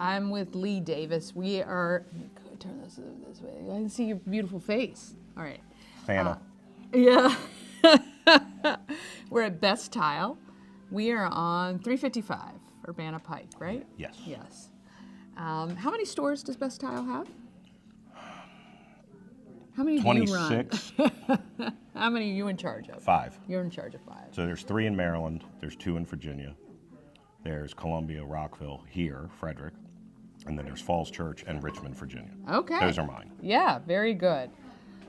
I'm with Lee Davis. We are, turn this way. I can see your beautiful face. All right. Santa. Yeah. We're at Best Tile. We are on 355 Urbana Pike, right? Yes. Yes. How many stores does Best Tile have? How many do you run? 26. How many are you in charge of? 5. You're in charge of 5. So there's 3 in Maryland, there's 2 in Virginia, there's Columbia, Rockville, here, Frederick, and then there's Falls Church and Richmond, Virginia. Okay. Those are mine. Yeah, very good.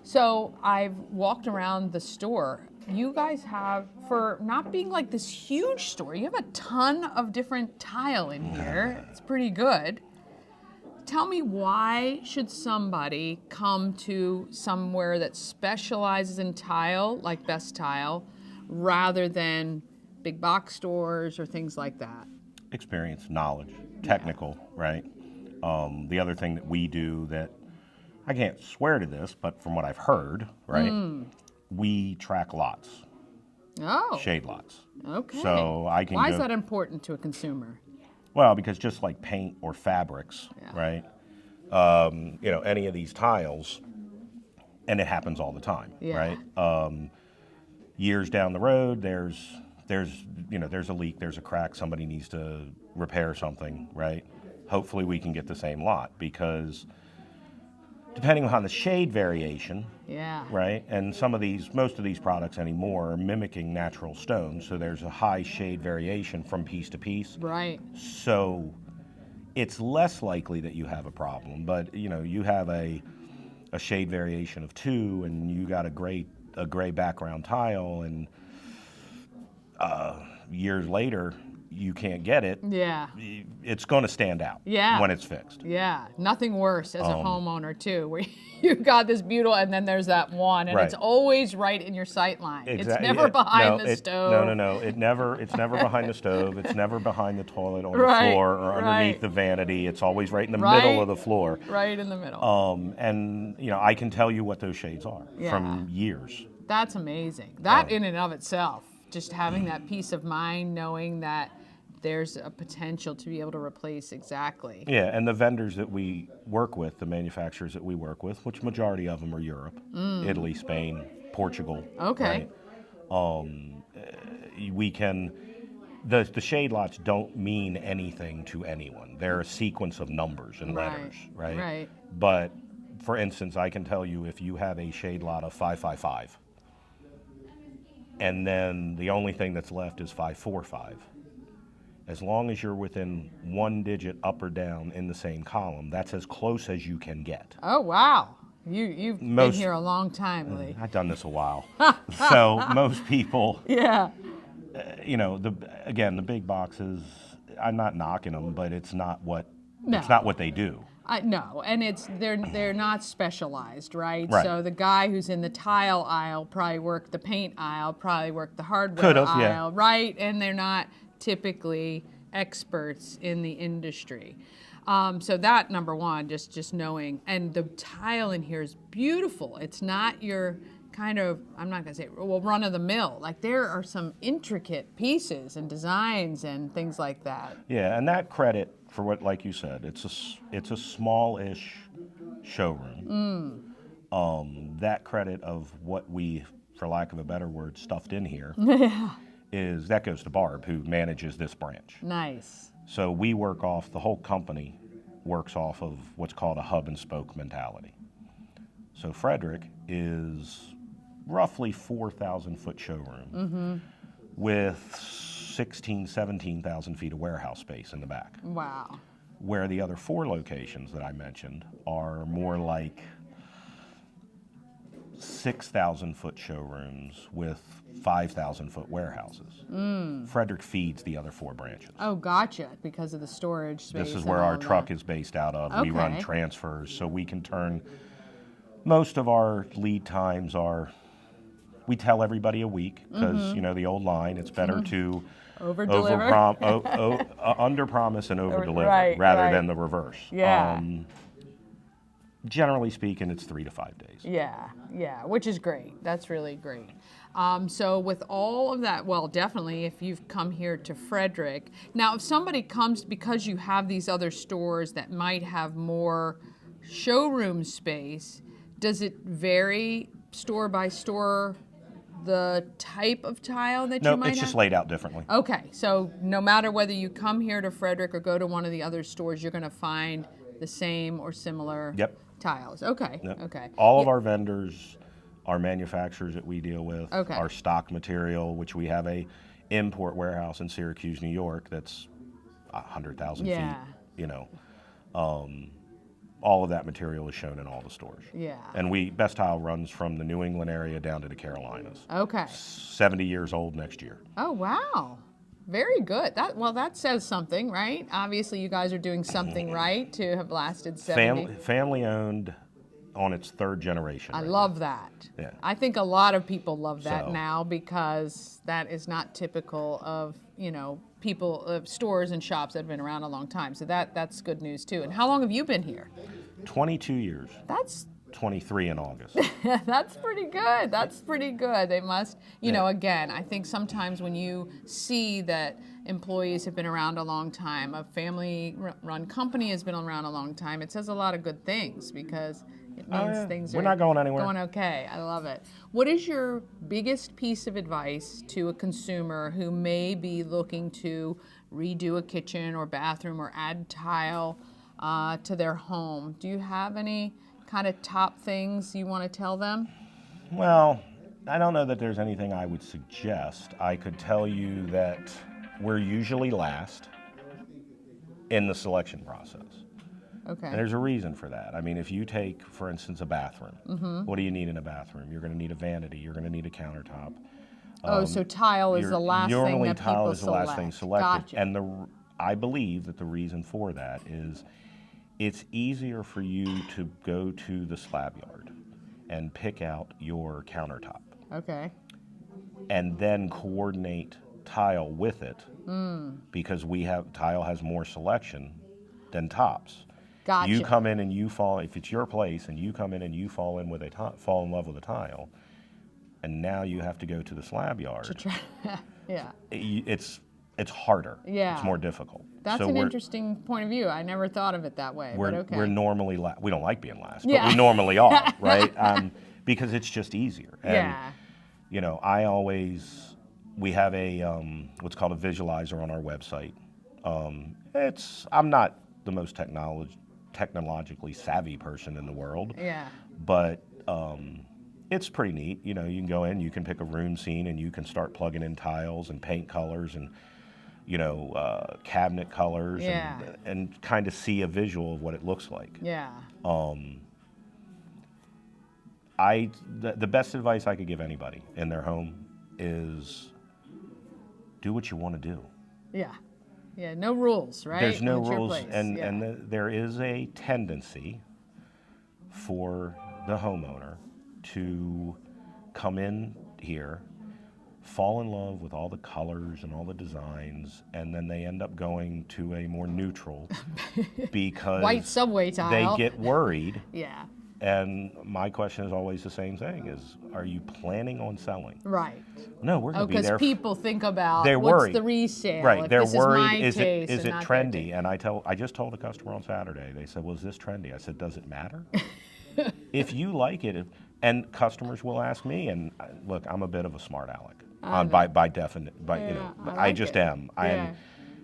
So I've walked around the store. You guys have, for not being like this huge store, you have a ton of different tile in here. It's pretty good. Tell me, why should somebody come to somewhere that specializes in tile, like Best Tile, rather than big box stores or things like that? Experience, knowledge, technical, right? The other thing that we do that, I can't swear to this, but from what I've heard, right, we track lots. Oh. Shade lots. Okay. So I can Why is that important to a consumer? Well, because just like paint or fabrics, right? Any of these tiles, and it happens all the time, right? Years down the road, there's a leak, there's a crack, somebody needs to repair something, right? Hopefully we can get the same lot, because depending on the shade variation, right? And most of these products anymore are mimicking natural stones, so there's a high shade variation from piece to piece. Right. So it's less likely that you have a problem, but you have a shade variation of 2, and you got a gray background tile, and years later you can't get it. Yeah. It's going to stand out when it's fixed. Yeah. Nothing worse as a homeowner too, where you got this beautiful and then there's that one, and it's always right in your sight line. Exactly. It's never behind the stove. No. It's never behind the stove. It's never behind the toilet on the floor or underneath the vanity. It's always right in the middle of the floor. Right in the middle. And I can tell you what those shades are from years. That's amazing. That in and of itself, just having that peace of mind, knowing that there's a potential to be able to replace exactly. Yeah, and the vendors that we work with, the manufacturers that we work with, which majority of them are Europe, Italy, Spain, Portugal. Okay. Right? We can, the shade lots don't mean anything to anyone. They're a sequence of numbers and letters, right? Right. But for instance, I can tell you if you have a shade lot of 555, and then the only thing that's left is 545. As long as you're within 1 digit up or down in the same column, that's as close as you can get. Oh, wow. You've been here a long time, Lee. I've done this a while. So most people, the big boxes, I'm not knocking them, but it's not what they do. No, and they're not specialized, right? Right. So the guy who's in the tile aisle probably worked the paint aisle, probably worked the hardware aisle, right? And they're not typically experts in the industry. So that, number one, just knowing. And the tile in here is beautiful. It's not your kind of, I'm not going to say, run of the mill. Like, there are some intricate pieces and designs and things like that. Yeah, and that credit for what, like you said, it's a small-ish showroom. That credit of what we, for lack of a better word, stuffed in here. That goes to Barb, who manages this branch. Nice. So the whole company works off of what's called a hub and spoke mentality. So Frederick is roughly 4,000 foot showroom with 17,000 feet of warehouse space in the back. Wow. Where the other 4 locations that I mentioned are more like 6,000 foot showrooms with 5,000 foot warehouses. Frederick feeds the other 4 branches. Oh, gotcha, because of the storage space. This is where our truck is based out of. We run transfers, so we can turn, most of our lead times are, we tell everybody a week, because the old line, it's better to under-promise and over-deliver rather than the reverse. Yeah. Generally speaking, it's 3 to 5 days. Yeah, which is great. That's really great. So with all of that, well, definitely if you've come here to Frederick. Now, if somebody comes because you have these other stores that might have more showroom space, does it vary store by store the type of tile that you might have? No, it's just laid out differently. Okay, so no matter whether you come here to Frederick or go to one of the other stores, you're going to find the same or similar Yep. tiles. Okay, Yep. okay. All of our vendors, our manufacturers that we deal with, Okay. our stock material, which we have a import warehouse in Syracuse, New York, that's 100,000 Yeah. feet. All of that material is shown in all the stores. Yeah. And Best Tile runs from the New England area down to the Carolinas. Okay. 70 years old next year. Oh, wow. Very good. That says something, right? Obviously, you guys are doing something right to have lasted 70. Family owned on its third generation. I right love that. Yeah. I think a lot of people love that So- now because that is not typical of, people, stores and shops that have been around a long time. So that's good news too. And how long have you been here? 22 years. That's 23 in August. That's pretty good. That's pretty good. They must, Yeah. again, I think sometimes when you see that employees have been around a long time, a family-run company has been around a long time, it says a lot of good things because it means yeah. things We're are not going anywhere. going okay. I love it. What is your biggest piece of advice to a consumer who may be looking to redo a kitchen or bathroom or add tile to their home? Do you have any kind of top things you want to tell them? Well, I don't know that there's anything I would suggest. I could tell you that we're usually last in the selection process. Okay. And there's a reason for that. I mean, if you take, for instance, a bathroom, what do you need in a bathroom? You're going to need a vanity. You're going to need a countertop. So tile is the last thing Normally, that tile people is the last thing select. selected. Gotcha. And I believe that the reason for that is it's easier for you to go to the slab yard and pick out your countertop Okay. and then coordinate tile with it because tile has more selection than tops. Gotcha. You come in and you fall, if it's your place and you come in and you fall in love with a tile, and now you have to go to the slab yard. Yeah. It's harder. Yeah. It's more difficult. That's So an we're- interesting point of view. I never thought of it that way. But okay. We're normally we don't like being last, Yeah. but we normally are, right? Because it's just easier. And, Yeah. We have a what's called a visualizer on our website. I'm not the most technologically savvy person in the world, Yeah. but it's pretty neat. You can go in, you can pick a room scene, and you can start plugging in tiles and paint colors and cabinet colors Yeah. and kind of see a visual of what it looks like. Yeah. The best advice I could give anybody in their home is do what you want to do. Yeah. Yeah. No rules, right? There's no It's your rules, place. and Yeah. there is a tendency for the homeowner to come in here, fall in love with all the colors and all the designs, and then they end up going to a more neutral because White subway tile. they get worried. Yeah. And my question is always the same thing: are you planning on selling? Right. No, we're Oh, going to be there. because people think about They're what's worried. the resale. Right, If they're this worried. Is my taste Is and it not their trendy? taste. And I just told a customer on Saturday. They said, "Well, is this trendy?" I said, "Does it matter? If you like it." And customers will ask me. And look, I'm a bit of a smart aleck by definition. Yeah, I I like just it. am. Yeah.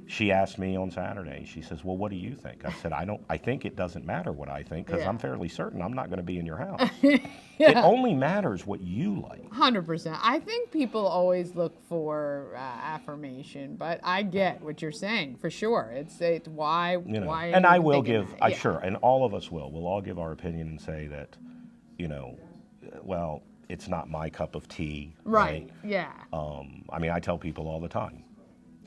She asked me on Saturday. She says, "Well, what do you think?" I said, I think it doesn't matter what I think because Yeah. I'm fairly certain I'm not going to be in your house. It only matters what you like. 100%. I think people always look for affirmation, but I get what you're saying for sure. It's why. Why? And are I you will thinking give, that? Yeah. sure, and all of us will. We'll all give our opinion and say that, well, it's not my cup of tea. Right. Yeah. I tell people all the time,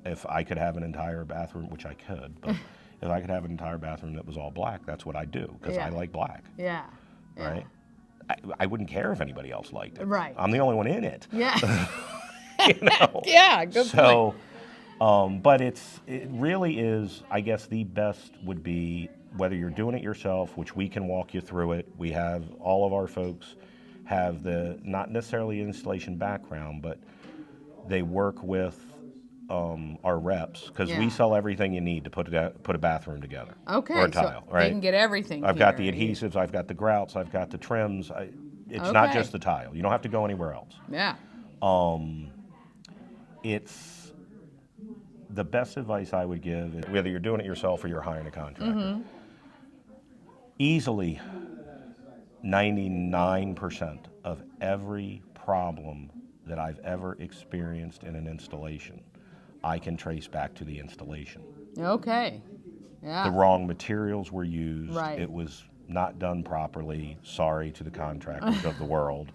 if I could have an entire bathroom, which I could, but if I could have an entire bathroom that was all black, that's what I'd do because Yeah. I like black. Yeah. Yeah. Right. I wouldn't care if anybody else liked it. Right. I'm the only one in it. Yeah. Yeah, good point. So, but it really is, I guess the best would be whether you're doing it yourself, which we can walk you through it. We have all of our folks have the not necessarily installation background, but they work with our reps because we Yeah. sell everything you need to put a bathroom together Okay, or a so tile. they Right? can get everything I've got the here. adhesives, I've got the grouts, I've got the trims. It's not Okay. just the tile. You don't have to go anywhere else. Yeah. It's the best advice I would give, is whether you're doing it yourself or you're hiring a contractor. Easily 99% of every problem that I've ever experienced in an installation, I can trace back to the installation. Okay. Yeah. The wrong materials were used. Right. It was not done properly. Sorry to the contractors of the world.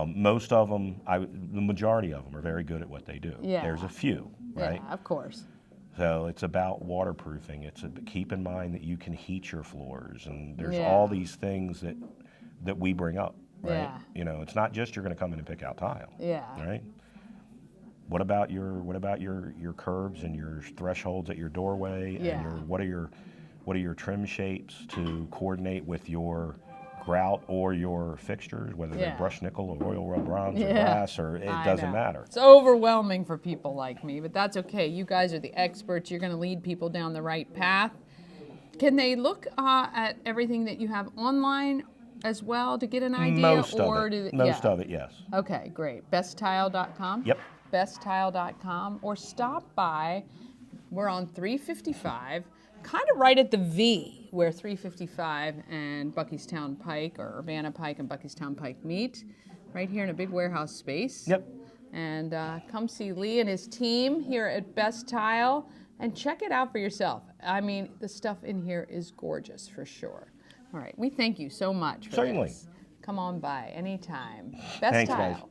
Most of them, the majority of them are very good at what they do. Yeah. There's a few, right? Yeah, of course. So it's about waterproofing. Keep in mind that you can heat your floors, and there's Yeah. all these things that we bring up, right? Yeah. You know, it's not just you're going to come in and pick out tile, Yeah. right? What about your curbs and your thresholds at your doorway, Yeah. and what are your trim shapes to coordinate with your grout or your fixtures, whether Yeah. they're brushed nickel or oil rub bronze or Yeah. glass, or it I doesn't know. matter. It's overwhelming for people like me, but that's okay. You guys are the experts. You're going to lead people down the right path. Can they look at everything that you have online as well to get an idea? Most or of do it. they, Most yeah. of it, yes. Okay, great. Besttile.com? Yep. Besttile.com, or stop by. We're on 355, kind of right at the V where 355 and Buckystown Pike, or Urbana Pike and Buckystown Pike meet, right here in a big warehouse space. Yep. And come see Lee and his team here at Best Tile and check it out for yourself. I mean, the stuff in here is gorgeous for sure. All right, we thank you so much for Certainly. this. Come on by anytime. Best Thanks, Tile. guys.